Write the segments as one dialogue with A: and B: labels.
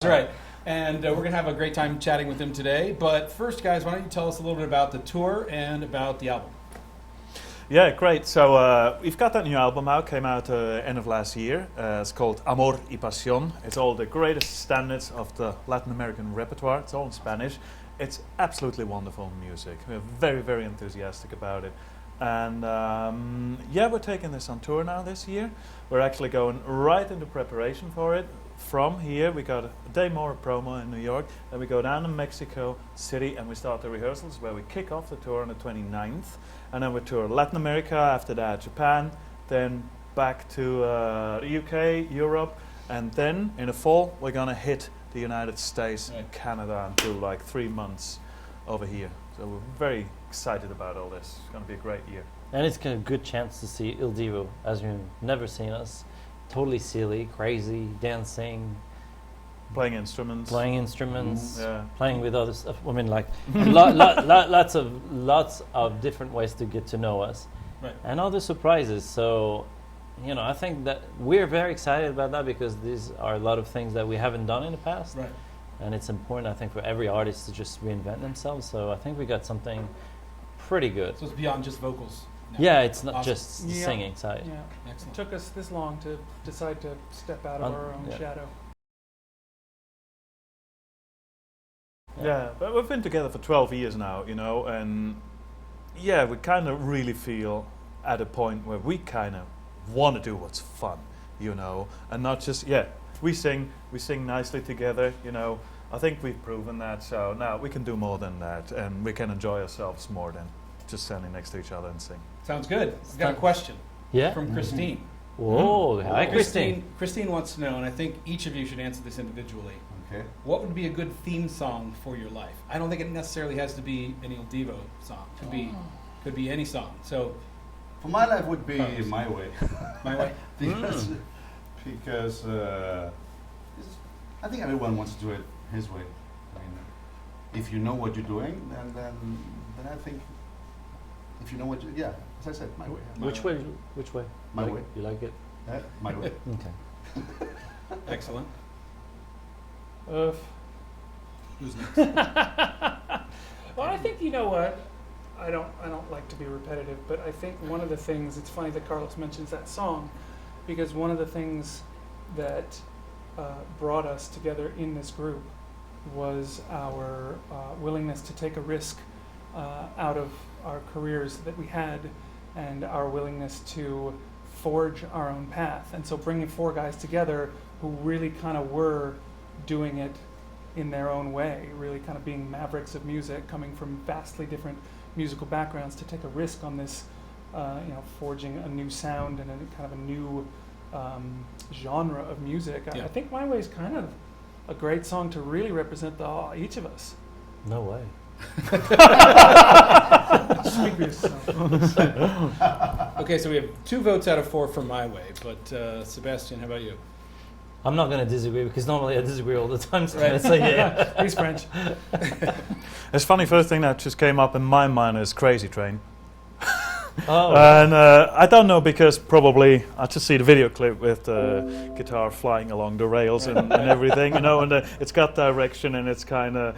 A: That's right. And we're going to have a great time chatting with him today. But first, guys, why don't you tell us a little bit about the tour and about the album?
B: Yeah, great. So we've got that new album out, came out end of last year. It's called Amor y Pasión. It's all the greatest standards of the Latin American repertoire. It's all in Spanish. It's absolutely wonderful music. We're very, very enthusiastic about it. And yeah, we're taking this on tour now this year. We're actually going right into preparation for it. From here, we got a day more of promo in New York. Then we go down to Mexico City and we start the rehearsals where we kick off the tour on the 29th. And then we tour Latin America, after that Japan, then back to the UK, Europe. And then in the fall, we're going to hit the United States and Canada and do like 3 months over here. So we're very excited about all this. It's going to be a great year.
C: And it's a good chance to see Il Divo, as you've never seen us. Totally silly, crazy, dancing,
B: playing instruments,
C: yeah. Playing with other stuff. I mean, like lots of different ways to get to know us,
A: right.
C: And other surprises. So, you know, I think that we're very excited about that because these are a lot of things that we haven't done in the past,
A: right.
C: And it's important, I think, for every artist to just reinvent themselves. So I think we got something pretty good.
A: So it's beyond just vocals.
C: No. Yeah, it's not
A: awesome.
C: Just singing side.
D: Yeah.
A: Excellent.
D: It took us this long to decide to step out of our own shadow.
B: Yeah, but we've been together for 12 years now, you know, and yeah, we kind of really feel at a point where we kind of want to do what's fun, you know, and not just, we sing nicely together, you know. I think we've proven that, so now we can do more than that, and we can enjoy ourselves more than just standing next to each other and sing.
A: Sounds good. I've got a question from Christine.
C: Whoa, hi Christine.
A: Christine wants to know, and I think each of you should answer this individually.
E: Okay.
A: What would be a good theme song for your life? I don't think it necessarily has to be an Il Divo song. Could be any song. So,
E: for my life would be My Way.
A: My Way.
E: because I think everyone wants to do it his way. I mean, if you know what you're doing, then I think if you know what as I said, my way.
C: Which way?
E: My way.
C: You like it?
E: My way.
C: Okay.
A: Excellent. Who's next?
D: Well, I think, you know what, I don't like to be repetitive, but I think one of the things, it's funny that Carlos mentions that song, because one of the things that brought us together in this group was our willingness to take a risk out of our careers that we had, and our willingness to forge our own path. And so bringing four guys together who really kind of were doing it in their own way, really kind of being mavericks of music, coming from vastly different musical backgrounds, to take a risk on this, forging a new sound and a kind of a new genre of music. I think My Way is kind of a great song to really represent each of us.
C: No way.
A: Okay, so we have 2 votes out of 4 for My Way, but Sebastian, how about you?
C: I'm not going to disagree because normally I disagree all the time. So
A: right.
C: I'm gonna say
D: He's French.
B: It's funny, first thing that just came up in my mind is Crazy Train.
C: Oh.
B: And I don't know, because probably I just see the video clip with the guitar flying along the rails and everything, you know, and it's got direction, and it's kind of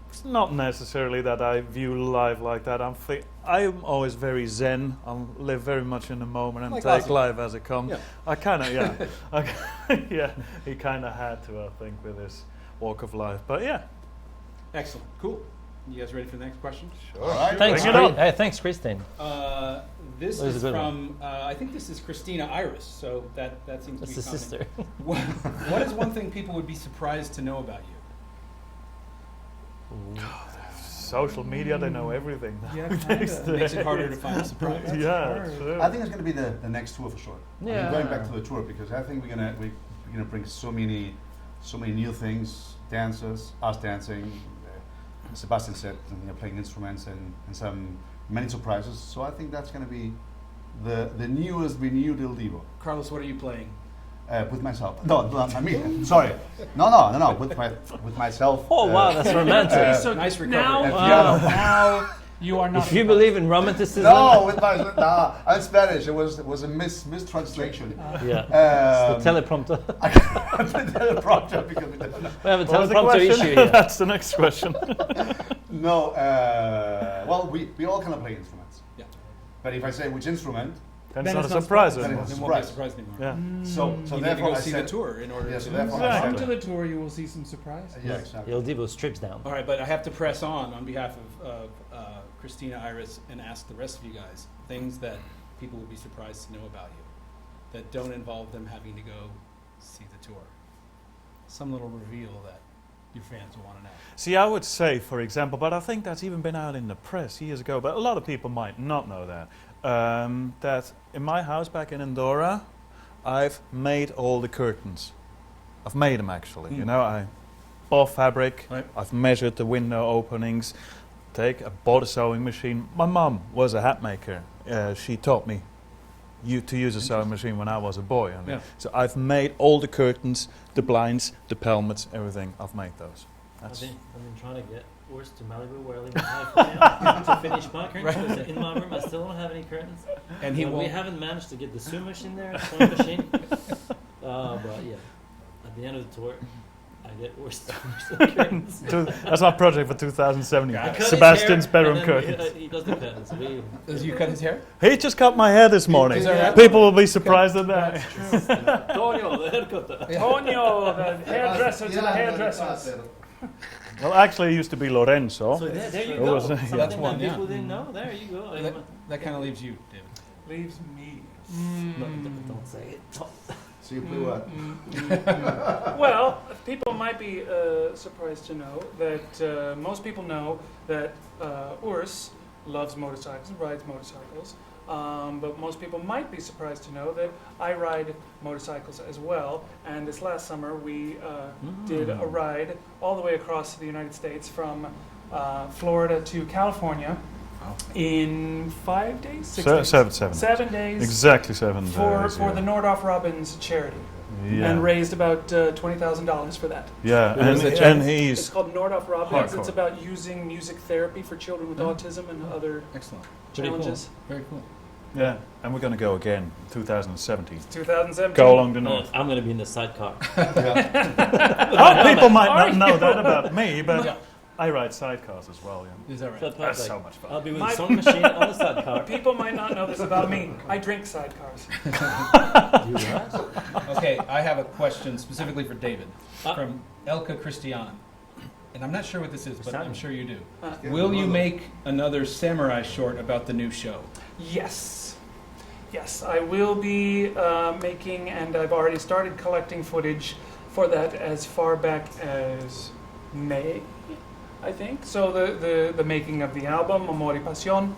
B: it's not necessarily that I view live like that. I'm always very zen. I live very much in the moment and
A: like
B: take
A: Ozzy.
B: life as it comes.
A: Yeah.
B: I kind of, he kind of had to, I think, with his walk of life. But yeah.
A: Excellent. Cool. You guys ready for the next question?
E: Sure. All right.
C: Thanks, Christine.
A: This is from, I think this is Christina Iris, so that seems to be
C: That's the sister.
A: What is one thing people would be surprised to know about you?
B: Social media, they know everything.
D: Yeah,
A: Makes it harder to find a surprise.
B: Yeah, true.
E: I think it's going to be the next tour for sure.
C: Yeah.
E: I mean, going back to the tour, because I think we're gonna bring so many new things, dancers, us dancing. Sebastian said, playing instruments and many surprises. So I think that's going to be the newest renewed Il Divo.
A: Carlos, what are you playing?
E: With myself. No, I mean, sorry. No. With myself.
C: Oh wow, that's romantic.
A: So nice recovery.
D: Now You are not.
C: If you believe in romanticism,
E: No, I'm Spanish. It was a mistranslation.
C: yeah,
E: Um,
C: it's the teleprompter.
E: the teleprompter because we don't know.
C: We have a
B: What was the
C: teleprompter
B: question?
C: issue here.
B: That's the next question.
E: No, well, we all kind of play instruments.
A: Yeah.
E: But if I say which instrument,
B: Then
A: Then
B: it's
A: it's
B: not a
A: not
B: surprise
E: then
B: anymore.
E: it's
A: It
E: a
A: won't be a
E: surprise.
A: surprise anymore.
B: Yeah.
E: So
A: You need to
E: therefore
A: go
E: I
A: see
E: said,
A: the tour in order
E: Yeah, so
A: to.
E: therefore I
B: Exactly.
D: Come
E: said,
D: to the tour, you will see some surprise.
E: yeah, exactly.
C: Il Divo strips down.
A: All right, but I have to press on behalf of Christina, Iris, and ask the rest of you guys things that people will be surprised to know about you that don't involve them having to go see the tour. Some little reveal that your fans will want to know.
B: See, I would say, for example, but I think that's even been out in the press years ago, but a lot of people might not know that, that in my house back in Andorra, I've made all the curtains. I've made them actually. You know, I bought fabric,
A: Right.
B: I've measured the window openings, I bought a sewing machine. My mum was a hat maker. She taught me to use a sewing machine when I was a boy. I mean.
A: Yeah.
B: So I've made all the curtains, the blinds, the pelmets, everything. I've made those.
C: I've been trying to get Urs to Malibu, where I live in California, to finish my curtains.
A: Right.
C: Because in my room, I still don't have any curtains.
A: And he
C: But we
A: won't.
C: haven't managed to get the sewing machine there, the sewing machine. But yeah, at the end of the tour, I get Urs to finish the curtains.
B: That's my project for 2017.
A: Got it.
C: I cut his
B: Sebastian's
C: hair,
B: bedroom
C: and then
B: curtains.
C: He does the curtains.
A: Does you cut his hair?
B: He just cut my hair this morning.
A: Is that right?
B: People will be surprised at that.
C: Tonio, the haircutter.
D: Tonio, the hairdresser to the hairdressers.
B: Well, actually, it used to be Lorenzo.
C: So there you
B: It
C: go.
B: was- yeah.
C: Something
A: That's
C: that
A: one, yeah.
C: people didn't know. There you go.
A: That kind of leaves you, David.
D: Leaves me.
C: Don't say it.
E: So you play what?
D: Well, people might be surprised to know that most people know that Urs loves motorcycles and rides motorcycles. But most people might be surprised to know that I ride motorcycles as well. And this last summer, we did a ride all the way across the United States from Florida to California in 5 days, 6 days? 7 days.
B: Exactly 7 days.
D: For the Nordhoff Robbins charity,
B: Yeah.
D: and raised about $20,000 for that.
B: Yeah,
A: Who is
B: and,
A: the
B: and
D: It's
B: he's
D: called Nordhoff Robbins.
A: Hardcore.
D: It's about using music therapy for children with autism and other
A: Excellent.
C: Pretty cool.
D: challenges.
A: Very cool.
B: yeah, and we're going to go again 2017.
D: 2017.
B: Go along the north.
C: I'm going to be in the sidecar.
B: People might
D: Are
B: not know
D: you?
B: that about me, but
A: Yeah.
B: I ride sidecars as well. Yeah.
A: Is that right?
C: So
B: That's
C: perfect.
B: so much fun.
C: I'll be with
D: My-
C: the sewing machine on the sidecar.
D: People might not know this about me. I drink sidecars.
C: You what?
A: Okay, I have a question specifically for David
C: Ah.
A: from Elka Christian. And I'm not sure what this is, but I'm
C: Christian.
A: sure you do.
D: Uh,
A: Will you make another samurai short about the new show?
D: Yes. Yes, I will be making, and I've already started collecting footage for that as far back as May, I think. So the making of the album, Amor y Pasión,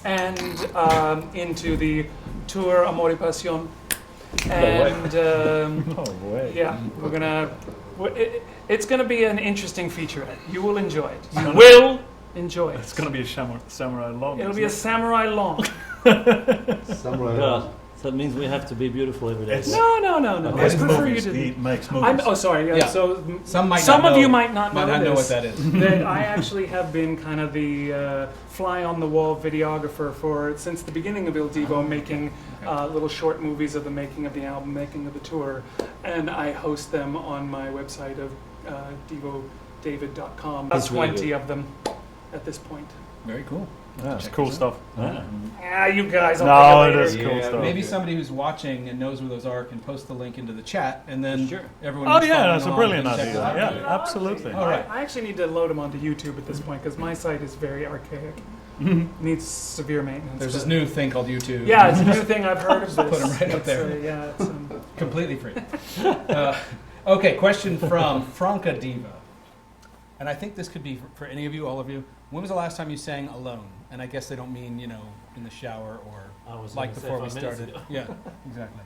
D: and into the tour, Amor y Pasión. And
B: No way.
D: yeah, we're gonna. It's gonna be an interesting featurette. You will enjoy it. You will enjoy it.
B: It's going to be a samurai long.
D: It'll be a samurai long.
E: Samurai.
C: God. So that means we have to be beautiful every day.
B: It's-
D: No. I
B: His
D: prefer you
B: movies,
D: to.
B: he makes movies.
D: Oh, sorry.
A: Yeah.
D: So
A: Some might
D: some
A: not
D: of
A: know-
D: you might not know
A: know what
D: this,
A: that is.
D: that I actually have been kind of the fly on the wall videographer for since the beginning of Il Divo, making little short movies of the making of the album, making of the tour, and I host them on my website of divodavid.com. About
C: That's really
D: 20
C: good.
D: of them at this point.
A: Very cool.
B: Yeah, it's
A: Check
B: cool
A: this
B: stuff.
C: Yeah.
D: Ah, you guys. I'll
B: No,
D: think
B: it
D: of
B: is
D: later.
B: cool stuff.
A: Maybe somebody who's watching and knows where those are can post the link into the chat, and then
C: Sure.
A: everyone.
B: Oh
A: who's
B: yeah,
A: following
B: that's a
A: along
B: brilliant
A: can check
B: idea.
A: it out.
B: Yeah, absolutely.
A: All right.
D: I actually need to load them onto YouTube at this point because my site is very archaic. Needs severe maintenance.
A: There's
D: but-
A: this new thing called YouTube.
D: Yeah, it's a new thing I've heard of this.
A: Put 'em right up
D: It's,
A: there.
D: yeah, it's,
A: Completely free. Okay, question from Franca Diva. And I think this could be for any of you, all of you. When was the last time you sang alone? And I guess they don't mean, in the shower or
C: I was
A: like
C: gonna say
A: before we
C: 5 minutes
A: started.
C: ago.
A: Yeah, exactly.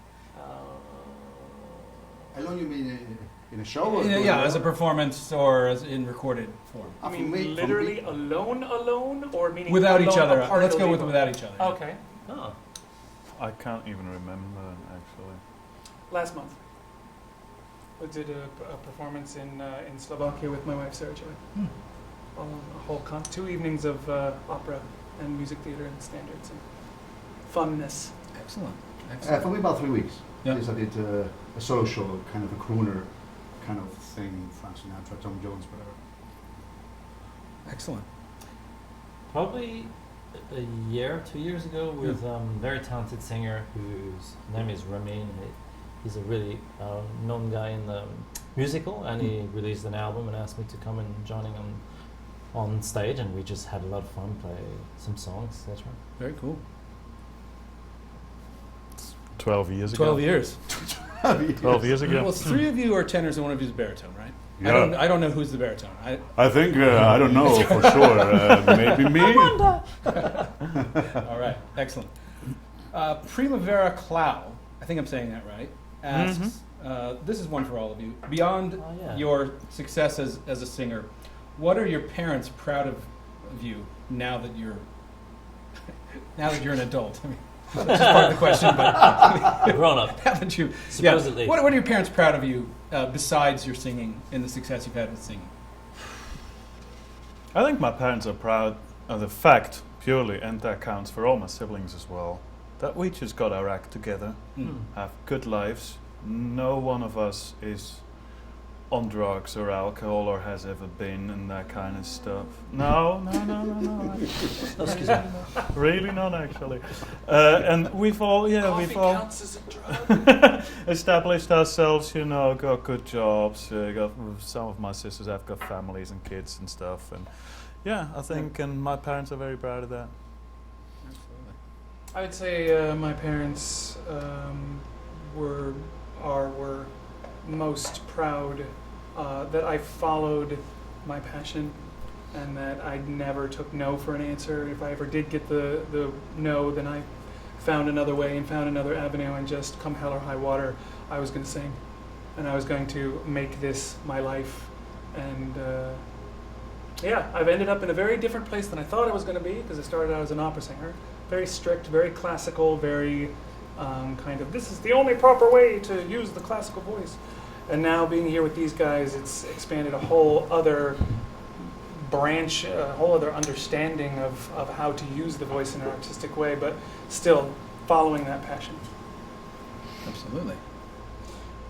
E: How long you mean in a show? Or
A: Yeah, as a performance or as in recorded form.
D: I
E: For
D: mean,
E: me-
D: literally alone, or meaning
A: Without each
D: alone
A: other.
D: apart
A: Let's
D: of
A: go with
D: Divo?
A: without each other.
D: Okay,
C: Oh.
B: I can't even remember actually.
D: last month. I did a performance in Slovakia with my wife Sarah Jo. 2 evenings of opera and music theater and standards and funness.
A: Excellent.
E: For me, about 3 weeks.
A: Yeah.
E: Yes, I did a solo show, kind of a crooner kind of thing, Frank Sinatra, Tom Jones, whatever.
A: Excellent.
C: Probably a year, 2 years ago, with a very talented singer whose name is Ramin. He's a really known guy in the musical, and he released an album and asked me to come and join him on stage, and we just had a lot of fun, play some songs, etc.
A: Very cool.
B: 12 years ago.
A: 12 years.
B: 12 years ago.
A: Well, 3 of you are tenors and 1 of you is baritone, right?
E: Yeah.
A: I don't know who's the baritone.
E: I think, I don't know for sure. Maybe me?
A: All right, excellent. Primavera Clow, I think I'm saying that right, asks, this is one for all of you. Beyond your success as a singer, what are your parents proud of you now that you're an adult? I mean, that's just part of the question, but
C: grown up.
A: Haven't you?
C: Supposedly.
A: Yeah. What are your parents proud of you besides your singing and the success you've had with singing?
B: I think my parents are proud of the fact, purely, and that counts for all my siblings as well, that we just got our act together, have good lives. No one of us is on drugs or alcohol or has ever been and that kind of stuff. No.
C: Excuse me.
B: Really not, actually. And we've all
D: Counts as a drug.
B: established ourselves, got good jobs. Got some of my sisters have got families and kids and stuff, and I think, and my parents are very proud of that.
A: Absolutely.
D: I would say my parents were most proud that I followed my passion and that I never took no for an answer. If I ever did get the no, then I found another way and found another avenue, and just come hell or high water, I was going to sing, and I was going to make this my life. And I've ended up in a very different place than I thought I was going to be, because I started out as an opera singer. Very strict, very classical, very kind of, this is the only proper way to use the classical voice. And now being here with these guys, it's expanded a whole other branch, a whole other understanding of how to use the voice in an artistic way, but still following that passion.
A: Absolutely.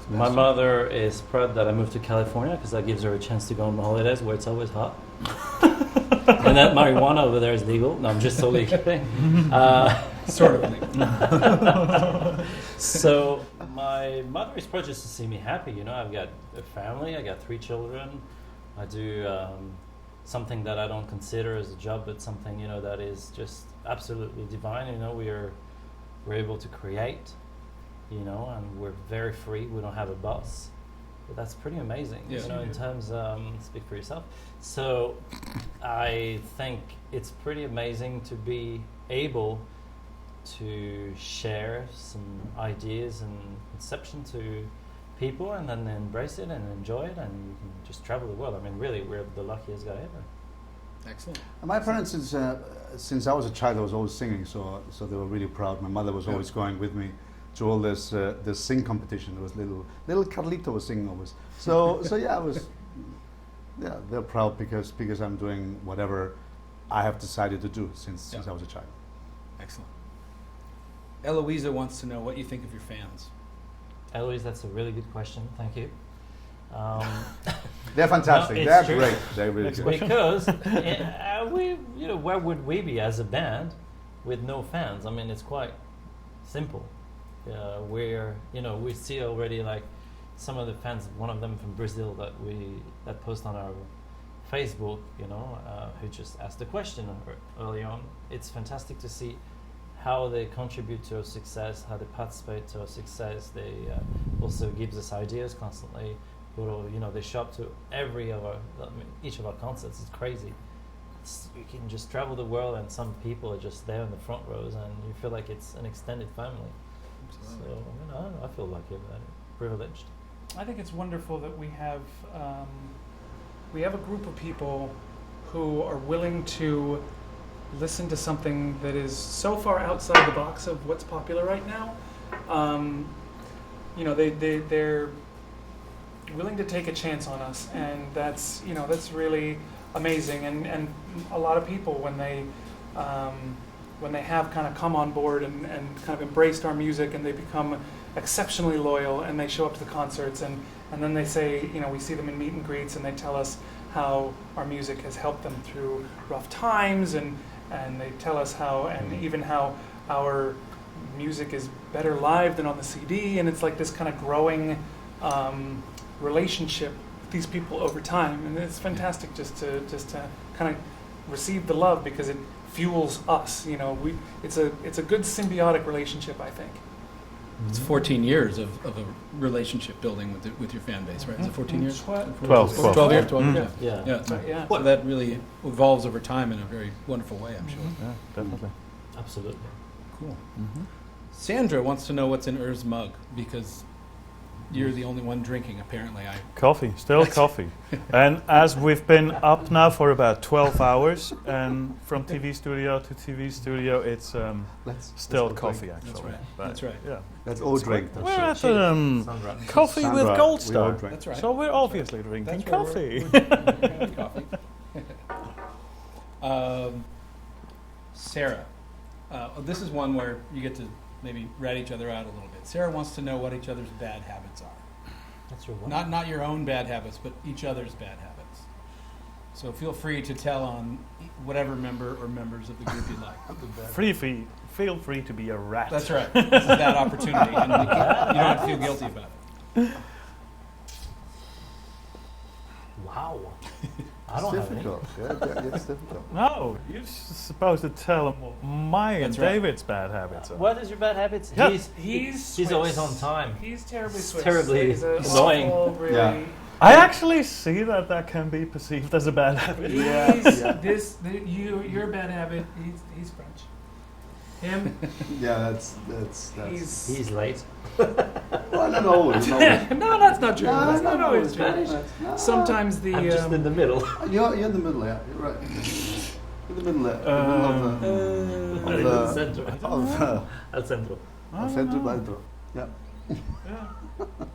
C: My mother is proud that I moved to California because that gives her a chance to go on holidays where it's always hot. And that marijuana over there is legal. No, I'm just totally kidding.
A: Sort of legal.
C: So my mother is proud just to see me happy. I've got a family. I got 3 children. I do something that I don't consider as a job, but something that is just absolutely divine. We're able to create. And we're very free. We don't have a boss. But that's pretty amazing, in terms, speak for yourself. So I think it's pretty amazing to be able to share some ideas and conception to people and then embrace it and enjoy it, and you can just travel the world. I mean, really, we're the luckiest guy ever.
A: Excellent.
E: My parents, since I was a child, I was always singing, so they were really proud. My mother was always going with me to all this sing competition. There was little Carlito was singing always. So I was, they're proud because I'm doing whatever I have decided to do since I was a child.
A: Excellent. Eloisa wants to know what you think of your fans.
C: Eloise, that's a really good question. Thank you.
E: They're fantastic.
C: No,
E: They're
C: true.
E: great. They're really good.
C: Because where would we be as a band with no fans? I mean, it's quite simple. We see already like some of the fans. One of them from Brazil that post on our Facebook, who just asked a question early on. It's fantastic to see how they contribute to our success, how they participate to our success. They also gives us ideas constantly. They show up to each of our concerts. It's crazy. You can just travel the world, and some people are just there in the front rows, and you feel like it's an extended family.
A: Absolutely.
C: So I feel lucky about it, privileged.
D: I think it's wonderful that we have a group of people who are willing to listen to something that is so far outside the box of what's popular right now. They're willing to take a chance on us, and that's really amazing. And a lot of people, when they have kind of come on board and kind of embraced our music, and they become exceptionally loyal, and they show up to the concerts, and then they say, we see them in meet and greets, and they tell us how our music has helped them through rough times, and they tell us how, and even how our music is better live than on the CD, and it's like this kind of growing relationship with these people over time, and it's fantastic just to kind of receive the love, because it fuels us. It's a good symbiotic relationship, I think.
A: It's 14 years of a relationship building with your fan base, right? Is it 14 years?
B: 12
A: years. 12
B: Mm.
A: years.
C: Yeah.
A: Yeah.
D: Right, yeah.
A: So that really evolves over time in a very wonderful way, I'm sure.
B: Yeah, definitely.
C: Absolutely.
A: Cool.
B: Mm-hmm.
A: Sandra wants to know what's in Irv's mug, because you're the only one drinking, apparently.
B: Coffee, still coffee. And as we've been up now for about 12 hours, and from TV studio to TV studio, it's still coffee, actually.
A: That's right.
B: But,
A: That's right.
B: Yeah.
E: Let's all drink.
B: We're at
C: Sandra.
B: coffee with
E: Sandra,
B: Goldstar.
E: we all drink.
A: That's right.
B: So we're obviously drinking
A: That's where
B: coffee.
A: we're having coffee. Sarah, this is one where you get to maybe rat each other out a little bit. Sarah wants to know what each other's bad habits are.
C: That's your one.
A: Not your own bad habits, but each other's bad habits. So feel free to tell on whatever member or members of the group you like.
B: Feel free to be a rat.
A: That's right. This is that opportunity, and you don't have to feel guilty about it.
C: Wow. I
E: It's
C: don't have any.
E: difficult. Yeah, it's difficult.
B: No, you're supposed to tell them what my and
A: That's right.
B: David's bad habits are.
C: What is your bad habits?
B: Yeah.
C: He's always on time.
D: He's terribly Swiss.
C: Terribly
D: He's a
C: annoying.
D: awful, really,
E: Yeah.
B: I actually see that can be perceived as a bad habit.
D: Your bad habit. He's French. Him.
E: Yeah, that's.
C: He's late.
E: Well, not always.
D: No, that's not true.
E: No,
D: That's not always true.
C: Spanish.
E: No.
D: Sometimes the
C: I'm just in the middle.
E: You're in the middle, yeah. You're right. In the middle,
C: In
E: of
C: the
E: the
C: center. Al centro.
E: centro dentro. Yeah.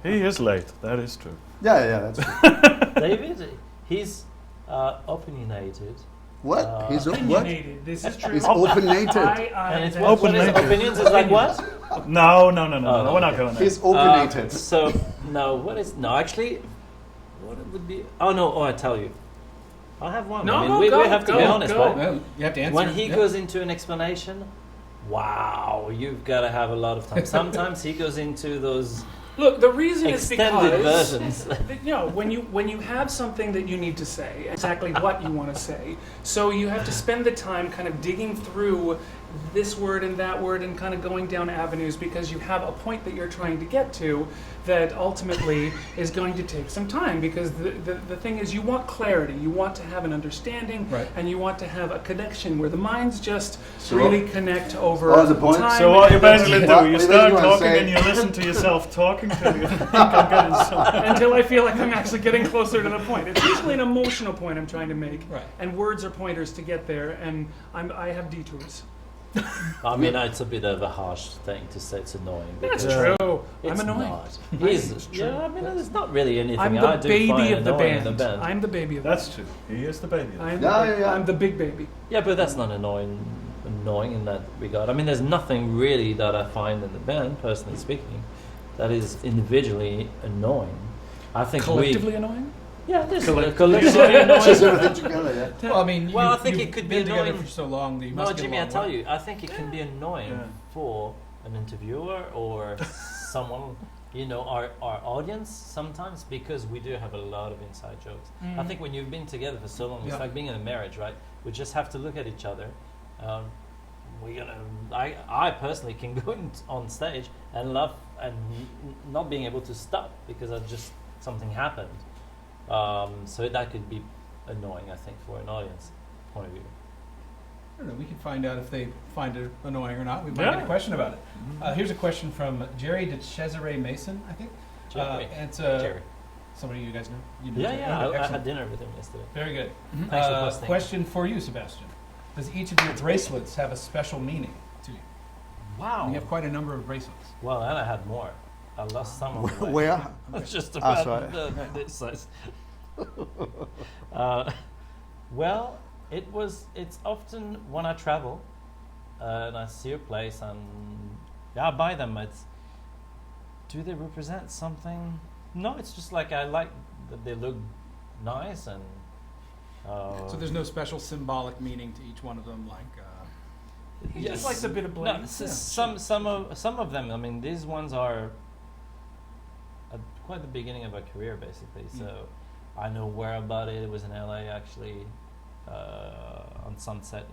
B: He is late, that is true.
E: Yeah, that's true.
C: David, he's opinionated.
E: What? He's what?
D: opinionated. This is true.
E: He's opinionated.
C: And it's
D: that's-
C: what is
B: Opinionated.
C: opinions is like what?
B: No,
C: Oh,
B: we're not
C: okay.
B: going there.
E: He's opinionated.
C: So actually, what it would be? I tell you, I have one.
D: No,
C: I mean,
D: no,
C: we
D: go,
C: have to
D: go,
C: be honest,
D: go.
C: right?
A: Well, you have to answer.
C: When he
A: Yeah.
C: goes into an explanation, wow, you've got to have a lot of time. Sometimes he goes into those
D: Look, the reason is
C: extended
D: because
C: versions.
D: when you have something that you need to say, exactly what you want to say, so you have to spend the time kind of digging through this word and that word and kind of going down avenues, because you have a point that you're trying to get to that ultimately is going to take some time, because the thing is, you want clarity, you want to have an understanding,
A: Right.
D: and you want to have a connection where the minds just
E: So
D: really connect over
E: what was the point?
D: time.
B: So what you
D: and-
B: basically do,
E: What
B: you
E: you
B: start
E: wanna
B: talking
E: say?
B: and you listen to yourself talking till you think I'm getting somewhere.
D: until I feel like I'm actually getting closer to the point. It's usually an emotional point I'm trying to make,
A: Right.
D: and words are pointers to get there, and I have detours.
C: I mean, it's a bit of a harsh thing to say. It's annoying.
D: That's
C: because
D: true.
C: It's
D: I'm annoying.
C: not. I mean, there's not really anything
D: I'm
C: I
D: the
C: do
D: baby
C: find
D: of the
C: annoying
D: band.
C: in the band.
D: I'm the baby of the
B: That's true. He is the baby.
D: band.
E: Yeah.
D: I'm the big baby.
C: Yeah, but that's not annoying in that regard. I mean, there's nothing really that I find in the band, personally speaking, that is individually annoying. I think
D: Collectively annoying?
C: Yeah, there's
B: Collectively
C: collectively
E: Just
C: annoying.
E: everything together, yeah.
A: Well, I mean,
C: Well, I think
A: you've
C: it could be
A: been together
C: annoying.
A: for so long that you
C: No,
A: must get
C: Jimmy, I
A: along
C: tell
A: well.
C: you, I think it can be annoying
B: Yeah.
C: for an interviewer or someone, our audience sometimes, because we do have a lot of inside jokes. I think when you've been together for so long, it's
A: Yeah.
C: like being in a marriage, right? We just have to look at each other. I personally can go on stage and laugh and not being able to stop because something happened. So that could be annoying, I think, for an audience point of view.
A: I don't know. We can find out if they find it annoying or not. We might
B: Yeah.
A: get a question about it. Here's a question from Jerry de Cesare Mason, I think.
C: Jerry.
A: It's
C: Jerry.
A: somebody you guys know. You know
C: Yeah,
A: Jerry?
C: yeah.
A: Okay,
C: I had
A: excellent.
C: dinner with him yesterday.
A: Very good.
C: Thanks for posting.
A: Question for you, Sebastian. Does each of your bracelets have a special meaning to you?
C: Wow.
A: You have quite a number of bracelets.
C: Well, and I had more. I lost some of the way.
E: Where?
C: It's just
E: Ah,
C: about
E: sorry.
C: this size. Well, it's often when I travel and I see a place and I buy them. Do they represent something? No, it's just like I like that they look nice and.
A: So there's no special symbolic meaning to each one of them, like.
D: He just likes a bit of bling.
C: No, some of them. I mean, these ones are at quite the beginning of my career, basically. So I know where about it. It was in LA, actually, on Sunset.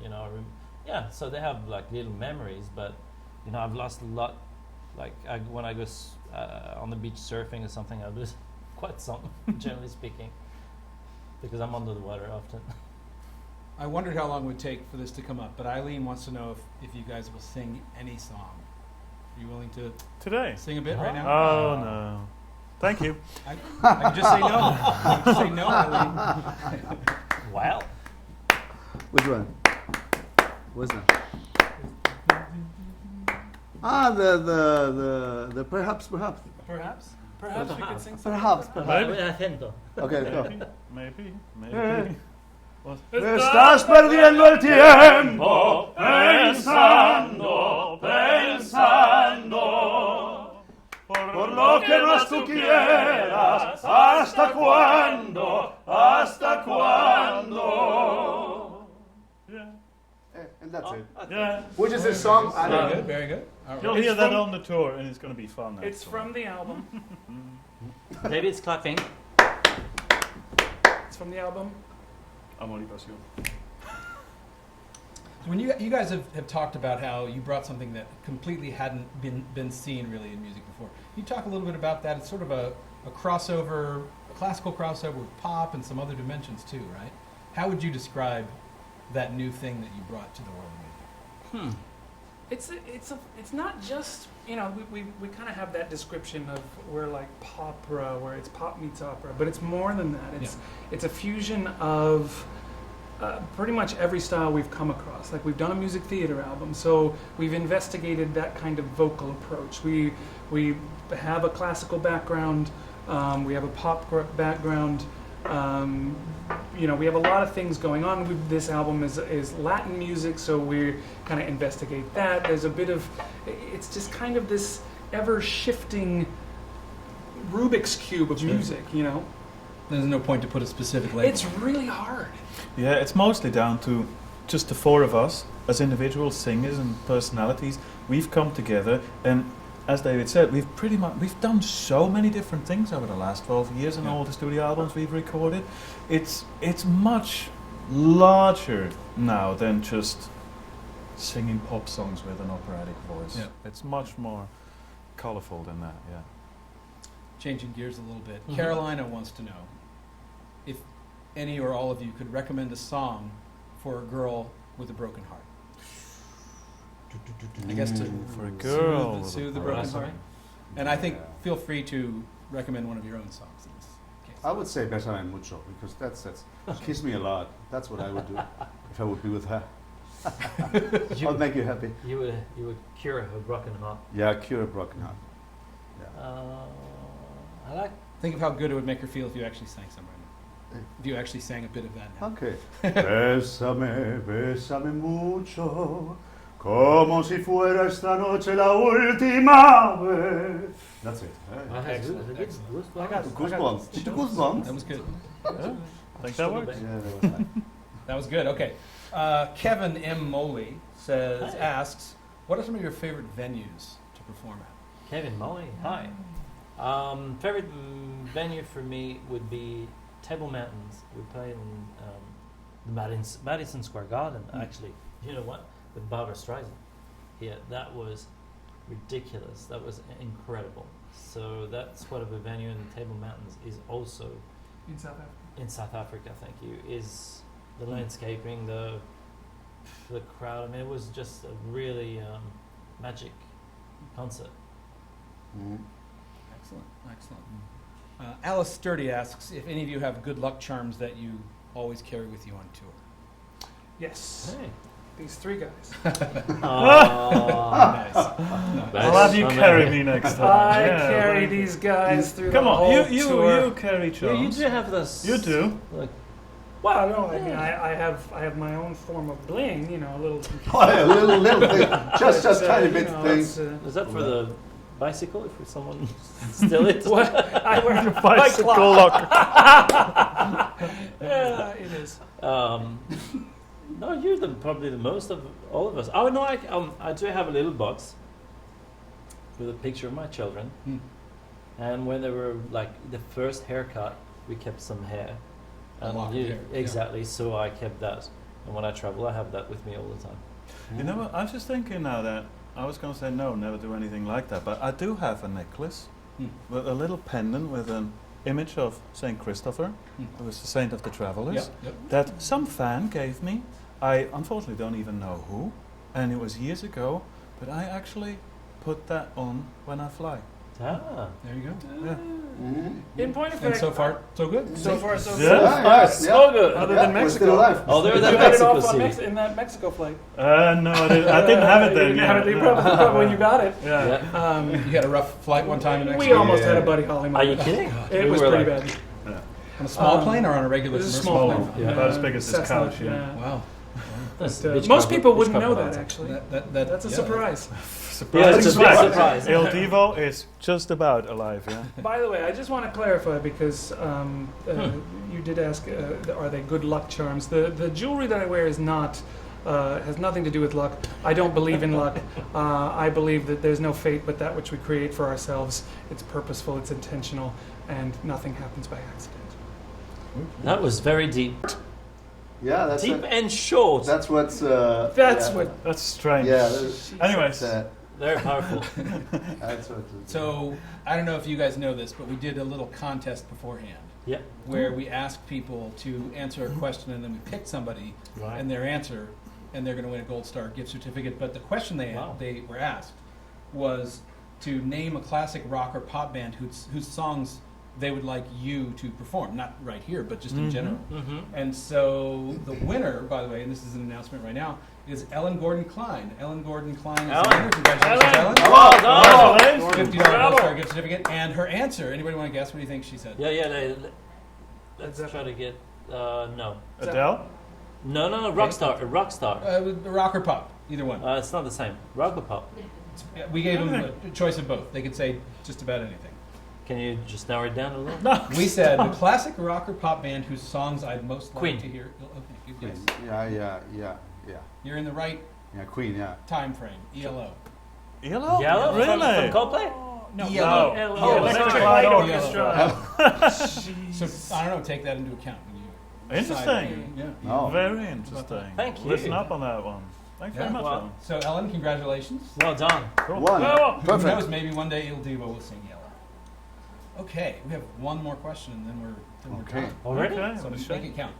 C: So they have like little memories, but I've lost a lot. Like when I go on the beach surfing or something, I lose quite some, generally speaking, because I'm under the water often.
A: I wondered how long it would take for this to come up, but Eileen wants to know if you guys will sing any song. Are you willing to
B: Today?
A: sing a bit right now?
B: Oh, no. Thank you.
A: I can just say no. I can just say no, Eileen.
C: Wow.
F: Which one? What's that? Ah, the perhaps.
D: Perhaps we could sing something.
F: Perhaps.
C: Acento.
F: Okay, go.
B: Maybe.
E: Estás perdiendo el tiempo
B: pensando
E: por lo que más tú quieras. ¿Hasta cuándo? ¿Hasta cuándo? And that's it.
B: Yeah.
E: Which is a song I
A: Very
E: don't
A: good, very good. All right.
B: You'll hear that on the tour, and it's going to be fun.
D: It's from the album.
C: Maybe it's clapping.
D: It's from the album.
B: Amor y Pasión.
A: When you guys have talked about how you brought something that completely hadn't been seen really in music before. Can you talk a little bit about that? It's sort of a crossover, a classical crossover with pop and some other dimensions too, right? How would you describe that new thing that you brought to the world of music?
D: It's not just we kind of have that description of we're like popra, where it's pop meets opera, but it's more than that. It's a fusion of pretty much every style we've come across. Like we've done a music theater album, so we've investigated that kind of vocal approach. We have a classical background, we have a pop background. We have a lot of things going on. This album is Latin music, so we kind of investigate that. There's a bit of, it's just kind of this ever-shifting Rubik's Cube of music,
A: There's no point to put a specific label.
D: It's really hard.
B: Yeah, it's mostly down to just the four of us as individual singers and personalities. We've come together, and as David said, we've done so many different things over the last 12 years and all the studio albums we've recorded. It's much larger now than just singing pop songs with an operatic voice.
A: Yeah.
B: It's much more colourful than that, yeah.
A: Changing gears a little bit.
C: Mm-hmm.
A: Carolina wants to know if any or all of you could recommend a song for a girl with a broken heart. I guess to
B: for a girl
A: soothe the broken heart. And I think feel free to recommend one of your own songs in this case.
E: I would say Bésame Mucho, because that's kiss me a lot. That's what I would do if I would be with her. I'll make you happy.
C: You would cure a broken heart.
E: Yeah, cure a broken heart.
C: I like.
A: Think of how good it would make her feel if you actually sang some right now. If you actually sang a bit of that now.
E: Okay. Bésame, bésame mucho, como si fuera esta noche la última vez. That's it.
C: I got
E: Goosebumps. Did you goosebumps?
A: That was good.
B: Yeah, I think that works.
E: Yeah, that was nice.
A: That was good. Okay. Kevin M. Moley asks, what are some of your favorite venues to perform at?
C: Kevin Molly, hi. Favorite venue for me would be Table Mountains. We played in the Madison Square Garden, actually. You know what? With Barbara Streisand. Yeah, that was ridiculous. That was incredible. So that's what of a venue in the Table Mountains is also
D: In South Africa.
C: in South Africa. Thank you. Is the landscaping, the crowd. I mean, it was just a really magic concert.
E: Mhm.
A: Excellent. Alice Sturdy asks if any of you have good luck charms that you always carry with you on tour.
D: Yes.
C: Hey.
D: These three guys.
A: Nice.
B: I'll have you carry me next time.
D: I
B: Yeah,
D: carry
B: right.
D: these guys through
B: Come
D: the
B: on,
D: whole
B: you
D: tour.
B: carry
C: Yeah,
B: Charles.
C: you do have this.
B: You do.
C: Like,
D: Well, no, I mean, I have my own form of bling, you know, a little.
F: Oh, yeah, little thing, just tiny
D: you
F: bit
D: know,
F: things.
C: Is that for the bicycle? If someone steal it?
D: What? I wear a
B: Bicycle lock.
D: Yeah, it is.
C: No, you're probably the most of all of us. Oh no, I do have a little box with a picture of my children, and when they were like the first haircut, we kept some hair.
A: A lock of hair, yeah.
C: Exactly. So I kept that, and when I travel, I have that with me all the time.
B: You know what? I'm just thinking now that I was going to say no, never do anything like that. But I do have a necklace with a little pendant with an image of Saint Christopher, who was the saint of the travelers, that some fan gave me. I unfortunately don't even know who, and it was years ago. But I actually put that on when I fly.
C: Ah.
A: There you go.
B: Yeah.
D: In point of
A: And
D: fact,
A: so far, so good.
D: so far so
B: Yeah.
D: good.
F: Yeah,
C: So good.
D: Other
F: Yeah,
D: than
F: we're
D: Mexico.
F: still alive.
C: Oh, there
D: You
C: that
D: got it
C: Mexico
D: off on
C: City.
D: in that Mexico flight.
B: No, I didn't have it
D: You
B: then.
D: didn't have it. You probably when you got it.
B: Yeah.
C: Yeah.
A: You had a rough flight one time in Mexico?
D: We almost had a
E: Yeah.
D: Buddy Holly
C: Are
D: moment.
C: you kidding?
D: It
C: We
D: was
C: were
D: pretty
C: like-
D: bad.
A: On a small
D: Um,
A: plane or on a regular
D: It was a
A: commercial
D: small
A: plane?
D: plane.
B: Yeah, about as big as this
D: Cessna,
B: couch, yeah.
A: Wow.
C: That's
D: But,
C: beach
D: most
C: cover-
D: people
C: beach
D: wouldn't
C: cover
D: know that
C: mountain.
D: actually.
A: That's
D: That's a surprise.
C: Yeah, it's a big
B: fact.
C: surprise.
B: Il Divo is just about alive, yeah.
D: By the way, I just want to clarify because you did ask, are they good luck charms? The jewelry that I wear is not. Has nothing to do with luck. I don't believe in luck. I believe that there's no fate but that which we create for ourselves. It's purposeful, it's intentional, and nothing happens by accident.
C: That was very deep.
F: Yeah, that's
C: Deep
F: it.
C: and short.
F: That's what's.
D: That's
F: yeah.
D: what.
B: That's strange.
F: Yeah,
B: Anyways,
C: Very powerful.
F: that's what.
A: So, I don't know if you guys know this, but we did a little contest beforehand
C: Yeah.
A: where we asked people to answer a question and then we picked somebody and their answer, and they're going to win a Goldstar gift certificate. But the question they were asked was to name a classic rock or pop band whose songs they would like you to perform, not right here, but just in general. And so the winner, by the way, and this is an announcement right now, is Ellen Gordon Klein. Ellen Gordon Klein is the winner. Congratulations, Ellen.
C: Well done.
A: $50 Goldstar gift certificate. And her answer, anybody want to guess what do you think she said?
C: Yeah. Let's try to get. No.
B: Adele?
C: No. Rockstar. A Rockstar.
A: Rock or pop, either one.
C: It's not the same. Rock or pop?
A: We gave them a choice of both. They could say just about anything.
C: Can you just narrow it down a little?
B: No.
A: We said the classic rock or pop band whose songs I'd most like
C: Queen.
A: to hear. Okay, yes.
F: Yeah.
A: You're in the right
F: Yeah, Queen. Yeah.
A: time frame. ELO.
B: Yellow?
C: Yellow?
B: Really?
C: From Coldplay?
A: No.
B: ELO.
C: Oh,
B: Electric
C: sorry.
B: Light
A: ELO.
B: Orchestra.
A: So I don't know. Take that into account when you
B: Interesting.
A: decide. Yeah.
F: Oh.
B: Very interesting.
C: Thank you.
B: Listen up on that one. Thanks very
A: Yeah.
B: much,
C: Well,
B: Ellen.
A: So Ellen, congratulations.
C: Well done.
B: Cool.
F: One.
B: Oh,
A: Who
F: Perfect.
A: knows? Maybe one day Il Divo will sing Yellow. Okay, we have one more question, and then we're
F: Okay.
A: done.
C: Already?
B: Okay,
A: So
B: what a
A: make
B: shame.
A: it count.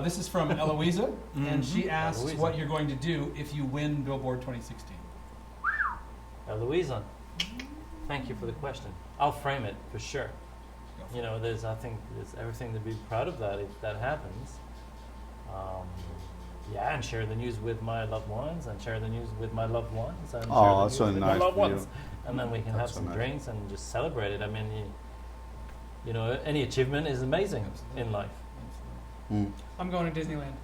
A: This is from Eloisa, and she asks
C: Eloisa.
A: what you're going to do if you win Billboard 2016.
C: Louisa, thank you for the question. I'll frame it for sure. You know, I think there's everything to be proud of that if that happens. Yeah, and share the news with my loved ones, and share the news with my loved ones, and
F: Oh,
C: share the
F: that's
C: news
F: so
C: with my
F: nice
C: loved
F: for you.
C: ones. And then we can
F: That's
C: have
F: so
C: some
F: nice.
C: drinks and just celebrate it. I mean, you know, any achievement is amazing in life.
F: Mm.
D: I'm going to Disneyland.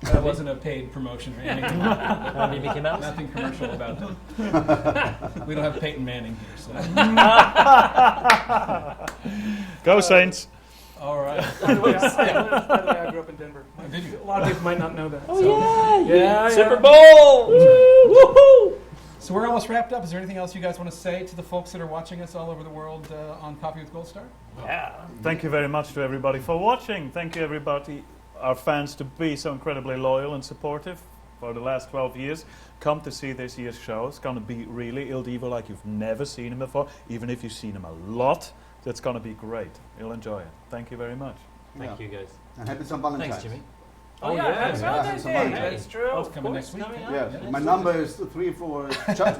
A: That wasn't a paid promotion or anything.
C: Maybe Mickey Mouse?
A: Nothing commercial about that. We don't have Peyton Manning here, so.
B: Go Saints.
A: All right.
D: By the way, I grew up in Denver.
A: Did you?
D: A lot of people might not know that.
C: Oh,
D: so.
C: yeah.
D: Yeah,
C: Super
D: yeah.
C: Bowl! Woohoo!
A: So we're almost wrapped up. Is there anything else you guys want to say to the folks that are watching us all over the world on Coffee with Goldstar?
C: Yeah.
B: Thank you very much to everybody for watching. Thank you everybody, our fans, to be so incredibly loyal and supportive for the last 12 years. Come to see this year's show. It's going to be really Il Divo like you've never seen him before. Even if you've seen him a lot, it's going to be great. You'll enjoy it. Thank you very much.
C: Thank you, guys.
F: And happy St. Valentine's.
C: Thanks, Jimmy.
D: Oh, yeah, happy
F: yeah.
D: Valentine's
F: Yeah,
D: Day.
F: happy
D: That's true.
A: It's coming next week.
C: Coming up.
F: Yeah,
C: Yeah,
F: my
C: it's
F: number is 34,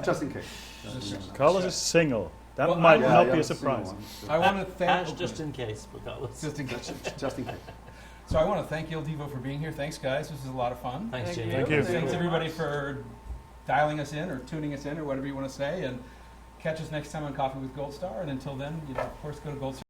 F: just in case.
B: Carlos is single. That
A: Well,
B: might
A: yeah,
B: not
F: yeah,
B: be a
F: the single
B: surprise.
F: one.
A: I want to thank.
C: Just in case, regardless.
A: Just in case.
F: Just in case.
A: So I want to thank Il Divo for being here. Thanks, guys. This was a lot of fun.
C: Thanks,
D: Thank
C: Jimmy.
B: Thank you.
A: Thanks everybody for dialing us in or tuning us in or whatever you want to say. And catch us next time on Coffee with Goldstar. And until then, of course, go to Goldstar.